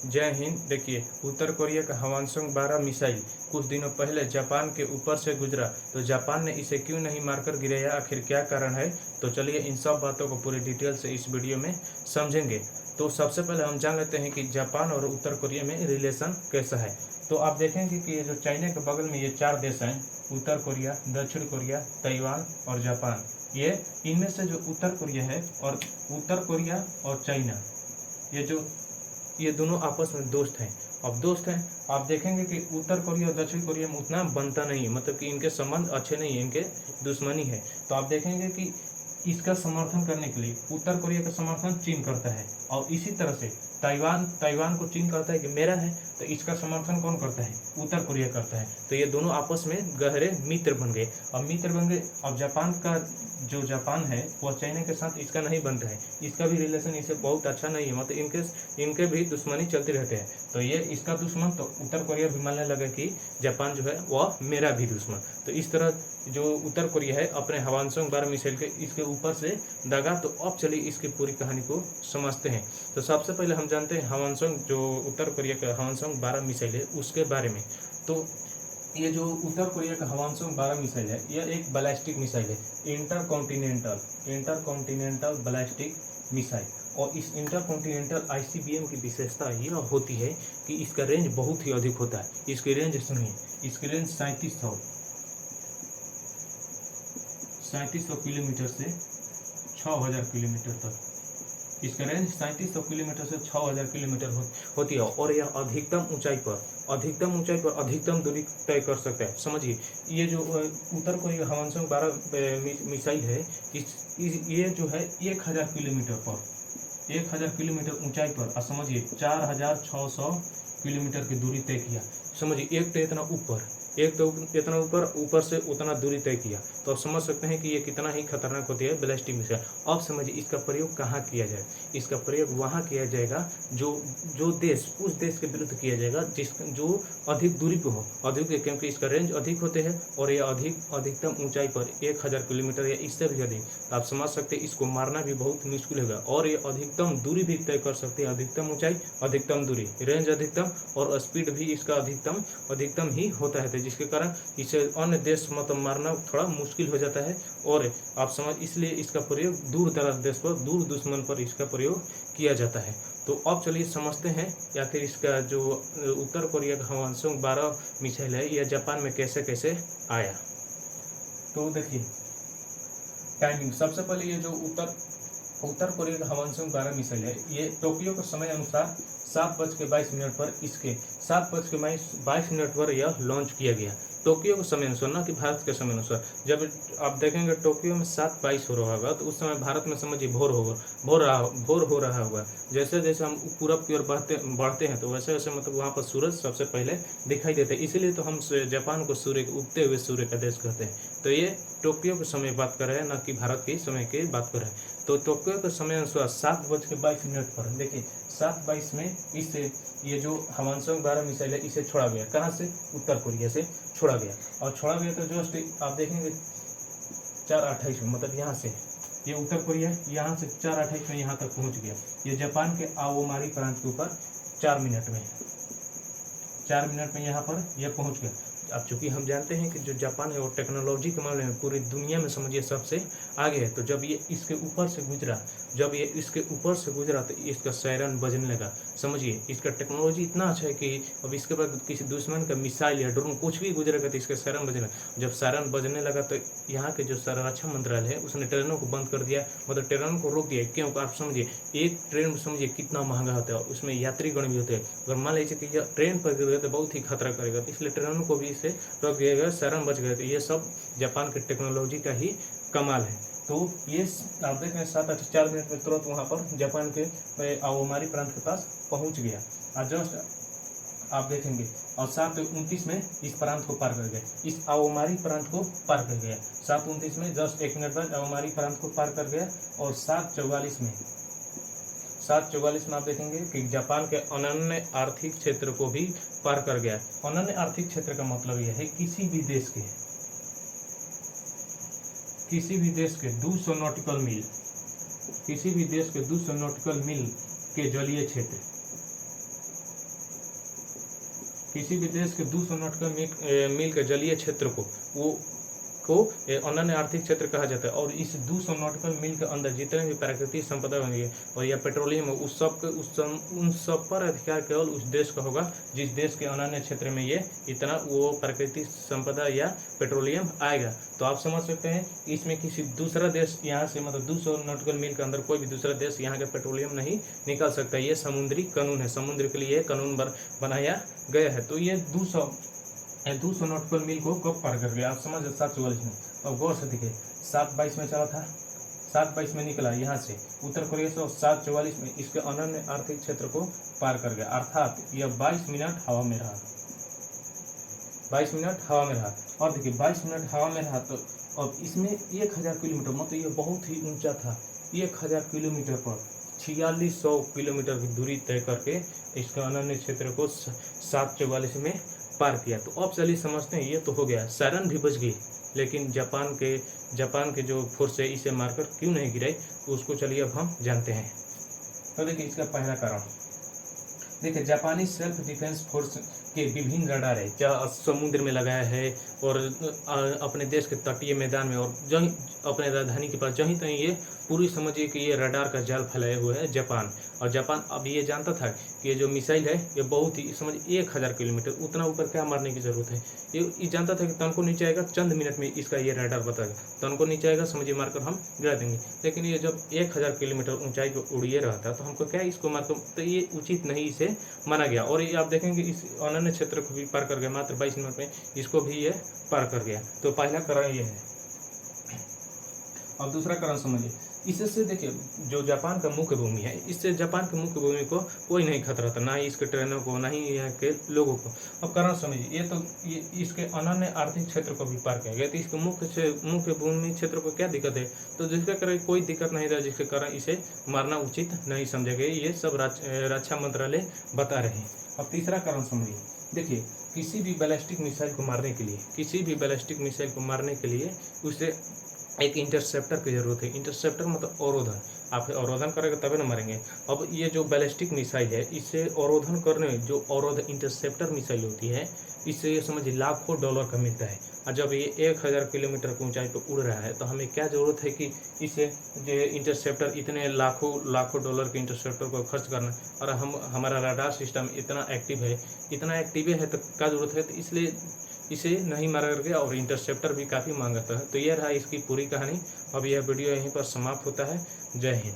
जय हिंद। देखिए, उत्तर कोरिया का हवानसोंग 12 मिसाइल कुछ दिनों पहले जापान के ऊपर से गुजरा, तो जापान ने इसे क्यों नहीं मारकर गिराया, आखिर क्या कारण है। तो चलिए इन सब बातों को पूरी डिटेल से इस वीडियो में समझेंगे। तो सबसे पहले हम जान लेते हैं कि जापान और उत्तर कोरिया में रिलेशन कैसा है। तो आप देखेंगे कि ये जो चाइना के बगल में ये 4 देश हैं, उत्तर कोरिया, दक्षिण कोरिया, ताइवान और जापान। ये इनमें से जो उत्तर कोरिया है और उत्तर कोरिया और चाइना, ये दोनों आपस में दोस्त हैं। अब दोस्त हैं, आप देखेंगे कि उत्तर कोरिया और दक्षिण कोरिया में उतना बनता नहीं है, मतलब कि इनके संबंध अच्छे नहीं है, इनके दुश्मनी है। तो आप देखेंगे कि इसका समर्थन करने के लिए उत्तर कोरिया का समर्थन चीन करता है, और इसी तरह से ताइवान को चीन कहता है कि मेरा है, तो इसका समर्थन कौन करता है, उत्तर कोरिया करता है। तो ये दोनों आपस में गहरे मित्र बन गए। अब जापान का जो जापान है वह चाइना के साथ इसका नहीं बनता है, इसका भी रिलेशन इससे बहुत अच्छा नहीं है, मतलब इनके भी दुश्मनी चलते रहते हैं। तो ये इसका दुश्मन, तो उत्तर कोरिया भी मानने लगा कि जापान जो है वह मेरा भी दुश्मन। तो इस तरह जो उत्तर कोरिया है अपने हवानसोंग 12 मिसाइल के इसके ऊपर से दागा। तो अब चलिए इसकी पूरी कहानी को समझते हैं। तो सबसे पहले हम जानते हैं हवानसोंग, जो उत्तर कोरिया का हवानसोंग 12 मिसाइल है उसके बारे में। तो ये जो उत्तर कोरिया का हवानसोंग 12 मिसाइल है, यह एक बैलिस्टिक मिसाइल है, इंटरकॉन्टिनेंटल बैलिस्टिक मिसाइल। और इस इंटरकॉन्टिनेंटल ICBM की विशेषता यह होती है कि इसका रेंज बहुत ही अधिक होता है। इसकी रेंज सुनिए, इसकी रेंज 3700 किलोमीटर से 6000 किलोमीटर तक। इसका रेंज 3700 किलोमीटर से 6000 किलोमीटर होती है। और यह अधिकतम ऊंचाई पर अधिकतम दूरी तय कर सकता है। समझिए, ये जो उत्तर कोरिया हवानसोंग 12 मिसाइल है, ये जो है 1000 किलोमीटर ऊंचाई पर, समझिए 4600 किलोमीटर की दूरी तय किया। समझिए, एक तो इतना ऊपर से उतना दूरी तय किया। तो आप समझ सकते हैं कि ये कितना ही खतरनाक होती है बैलिस्टिक मिसाइल। अब समझिए इसका प्रयोग कहाँ किया जाए। इसका प्रयोग वहाँ किया जाएगा जो देश, उस देश के विरुद्ध किया जाएगा जो अधिक दूरी पे हो, क्योंकि इसका रेंज अधिक होते हैं और ये अधिकतम ऊंचाई पर 1000 किलोमीटर या इससे भी अधिक। तो आप समझ सकते हैं इसको मारना भी बहुत मुश्किल होगा। और ये अधिकतम दूरी भी तय कर सकते हैं, अधिकतम ऊंचाई, अधिकतम दूरी, रेंज अधिकतम, और स्पीड भी इसका अधिकतम ही होता है, जिसके कारण इसे अन्य देश मतलब मारना थोड़ा मुश्किल हो जाता है। और आप इसलिए इसका प्रयोग दूर दराज देश पर, दूर दुश्मन पर इसका प्रयोग किया जाता है। तो अब चलिए समझते हैं आखिर इसका जो उत्तर कोरिया का हवानसोंग 12 मिसाइल है यह जापान में कैसे कैसे आया। तो देखिए टाइमिंग, सबसे पहले ये जो उत्तर कोरिया का हवानसोंग 12 मिसाइल है, ये टोक्यो के समय अनुसार 7:22 पर इसके 7:22 पर यह लॉन्च किया गया। टोक्यो के समय अनुसार, ना कि भारत के समय अनुसार। जब आप देखेंगे टोक्यो में 7:22 हो रहा होगा, तो उस समय भारत में समझिए भोर हो रहा होगा। जैसे जैसे हम पूरब की ओर बढ़ते हैं, तो वैसे वैसे मतलब वहाँ पर सूरज सबसे पहले दिखाई देते हैं। इसीलिए तो हम जापान को उगते हुए सूर्य का देश कहते हैं। तो ये टोक्यो के समय बात कर रहे हैं, ना कि भारत के समय की बात कर रहे हैं। तो टोक्यो के समय अनुसार 7:22 पर देखिए 7:22 में इससे ये जो हवानसोंग 12 मिसाइल है इसे छोड़ा गया। कहाँ से? उत्तर कोरिया से छोड़ा गया। और छोड़ा गया तो जस्ट आप देखेंगे 4:28 में, मतलब यहाँ से ये उत्तर कोरिया यहाँ से 4:28 में यहाँ तक पहुँच गया। ये जापान के आओमारी प्रांत के ऊपर 4 मिनट में यहाँ पर यह पहुँच गया। अब चूंकि हम जानते हैं कि जो जापान है वो टेक्नोलॉजी के मामले में पूरी दुनिया में समझिए सबसे आगे है। तो जब ये इसके ऊपर से गुजरा तो इसका सायरन बजने लगा। समझिए इसका टेक्नोलॉजी इतना अच्छा है कि अब इसके बाद किसी दुश्मन का मिसाइल या ड्रोन कुछ भी गुजरेगा तो इसका सायरन बजने लगा। जब सायरन बजने लगा तो यहाँ के जो रक्षा मंत्रालय है उसने ट्रेनों को बंद कर दिया, मतलब ट्रेनों को रोक दिया। क्यों? आप समझिए एक ट्रेन समझिए कितना महंगा होता है, उसमें यात्रीगण भी होते हैं। अगर मान लीजिए कि यह ट्रेन पर गिर गया तो बहुत ही खतरा करेगा, तो इसलिए ट्रेनों को भी इसे रोक दिया गया, सायरन बच गए। तो ये सब जापान के टेक्नोलॉजी का ही कमाल है। तो ये आप देख रहे हैं 7:04 में तुरंत वहाँ पर जापान के आओमारी प्रांत के पास पहुँच गया। और जस्ट आप देखेंगे और 7:29 में इस प्रांत को पार कर गया, इस आओमारी प्रांत को पार कर गया। 7:29 में जस्ट 1 मिनट बाद आओमारी प्रांत को पार कर गया। और 7:44 में आप देखेंगे कि जापान के अनन्य आर्थिक क्षेत्र को भी पार कर गया। अनन्य आर्थिक क्षेत्र का मतलब यह है किसी भी देश के 200 नॉटिकल मील के जलीय क्षेत्र, किसी भी देश के 200 नॉटिकल मील के जलीय क्षेत्र को अनन्य आर्थिक क्षेत्र कहा जाता है। और इस 200 नॉटिकल मील के अंदर जितने भी प्राकृतिक संपदा होंगे और या पेट्रोलियम है उन सब पर अधिकार केवल उस देश का होगा जिस देश के अनन्य क्षेत्र में ये इतना वो प्राकृतिक संपदा या पेट्रोलियम आएगा। तो आप समझ सकते हैं इसमें किसी दूसरा देश यहाँ से मतलब 200 नॉटिकल मील के अंदर कोई भी दूसरा देश यहाँ का पेट्रोलियम नहीं निकाल सकता। ये समुद्री कानून है, समुद्र के लिए कानून बनाया गया है। तो ये 200 नॉटिकल मील को कब पार कर गया आप समझ 744 में। अब गौर से देखिए 722 में चला था, 722 में निकला यहाँ से उत्तर कोरिया से, और 744 में इसके अनन्य आर्थिक क्षेत्र को पार कर गया। अर्थात यह 22 मिनट हवा में रहा, 22 मिनट हवा में रहा। और देखिए 22 मिनट हवा में रहा तो अब इसमें 1000 किलोमीटर मतलब ये बहुत ही ऊंचा था। 1000 किलोमीटर पर 4600 किलोमीटर की दूरी तय करके इसके अनन्य क्षेत्र को 744 में पार किया। तो अब चलिए समझते हैं, ये तो हो गया, सायरन भी बच गई, लेकिन जापान के जो फोर्स है इसे मारकर क्यों नहीं गिराई उसको चलिए अब हम जानते हैं। तो देखिए इसका पहला कारण, देखिए जापानी सेल्फ डिफेंस फोर्स के विभिन्न रडार है जहाँ समुद्र में लगाया है और अपने देश के तटीय मैदान में और जहीं अपने राजधानी के पास जहीं तहीं ये पूरी समझिए कि ये रडार का जाल फैलाए हुए है जापान। और जापान अब ये जानता था कि ये जो मिसाइल है ये बहुत ही समझ 1000 किलोमीटर, उतना ऊपर क्या मारने की जरूरत है। ये जानता था कि तनको नीचे आएगा, चंद मिनट में इसका ये रडार बताएगा, तनको नीचे आएगा समझिए मारकर हम गिरा देंगे। लेकिन ये जब 1000 किलोमीटर ऊंचाई पर उड़िए रहा था तो हमको क्या इसको मारकर, तो ये उचित नहीं इसे माना गया। और ये आप देखेंगे इस अनन्य क्षेत्र को भी पार कर गया, मात्र 22 मिनट में इसको भी ये पार कर गया। तो पहला कारण ये है। अब दूसरा कारण समझिए, इससे देखिए जो जापान का मुख्य भूमि है, इससे जापान के मुख्य भूमि को कोई नहीं खतरा था, ना ही इसके ट्रेनों को, ना ही यहाँ के लोगों को। अब कारण समझिए, ये इसके अनन्य आर्थिक क्षेत्र को भी पार किया गया, तो इसके मुख्य भूमि क्षेत्र को क्या दिक्कत है, तो जिसके कारण कोई दिक्कत नहीं रहा, जिसके कारण इसे मारना उचित नहीं समझा गया। ये सब रक्षा मंत्रालय बता रहे हैं। अब तीसरा कारण समझिए, देखिए किसी भी बैलिस्टिक मिसाइल को मारने के लिए उसे एक इंटरसेप्टर की जरूरत है। इंटरसेप्टर मतलब अवरोधन, आप अवरोधन करेंगे तभी ना मारेंगे। अब ये जो बैलिस्टिक मिसाइल है इसे अवरोधन करने जो अवरोध इंटरसेप्टर मिसाइल होती है इससे समझिए लाखों डॉलर का मिलता है। और जब ये 1000 किलोमीटर की ऊंचाई पर उड़ रहा है तो हमें क्या जरूरत है कि इसे जो इंटरसेप्टर इतने लाखों डॉलर के इंटरसेप्टर को खर्च करना, और हमारा रडार सिस्टम इतना एक्टिव है तो क्या जरूरत है, तो इसलिए इसे नहीं मारा गया। और इंटरसेप्टर भी काफ़ी महंगा था। तो यह रहा इसकी पूरी कहानी। अब यह वीडियो यहीं पर समाप्त होता है। जय हिंद।